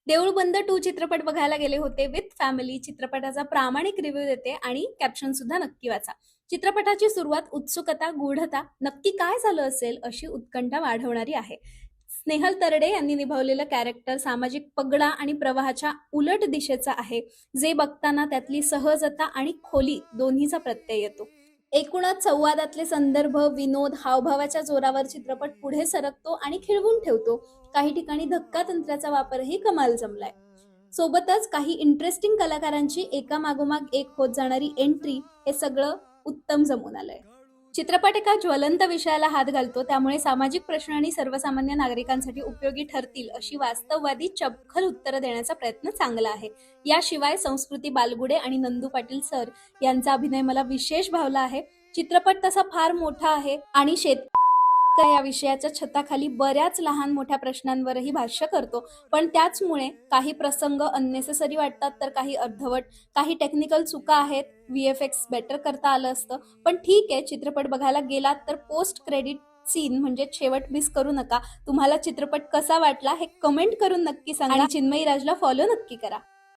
देऊळ बंद 2 चित्रपट बघायला गेले होते विथ फॅमिली. चित्रपटाचा प्रामाणिक रिव्ह्यू देते आणि कॅप्शन सुद्धा नक्की वाचा. चित्रपटाची सुरुवात उत्सुकता, गूढता, नक्की काय झालं असेल अशी उत्कंठा वाढवणारी आहे. स्नेहल तरडे यांनी निभावलेलं कॅरेक्टर सामाजिक पगडा आणि प्रवाहाच्या उलट दिशेचा आहे, जे बघताना त्यातली सहजता आणि खोली दोन्हीचा प्रत्यय येतो. एकूणच संवादातले संदर्भ, विनोद, हावभावाच्या जोरावर चित्रपट पुढे सरकतो आणि खिळवून ठेवतो. काही ठिकाणी धक्का तंत्राचा वापरही कमाल जमलाय. सोबतच काही इंटरेस्टिंग कलाकारांची एकामागोमाग एक होत जाणारी एंट्री, हे सगळं उत्तम जमून आलंय. चित्रपट एका ज्वलंत विषयाला हात घालतो, त्यामुळे सामाजिक प्रश्न आणि सर्वसामान्य नागरिकांसाठी उपयोगी ठरतील अशी वास्तववादी चपखल उत्तरं देण्याचा प्रयत्न चांगला आहे. याशिवाय संस्कृती बालगुडे आणि नंदू पाटील सर यांचा अभिनय मला विशेष भावला आहे. चित्रपट तसा फार मोठा आहे आणि या विषयाच्या छताखाली बऱ्याच लहान मोठ्या प्रश्नांवरही भाष्य करतो, पण त्याचमुळे काही प्रसंग अननेसेसरी वाटतात, तर काही अर्धवट, काही टेक्निकल चुका आहेत. VFX बेटर करता आलं असतं, पण ठीक आहे. चित्रपट बघायला गेलात तर पोस्ट क्रेडिट सीन म्हणजे शेवट मिस करू नका. तुम्हाला चित्रपट कसा वाटला हे कमेंट करून नक्की सांगा आणि चिन्मयी राजला फॉलो नक्की करा.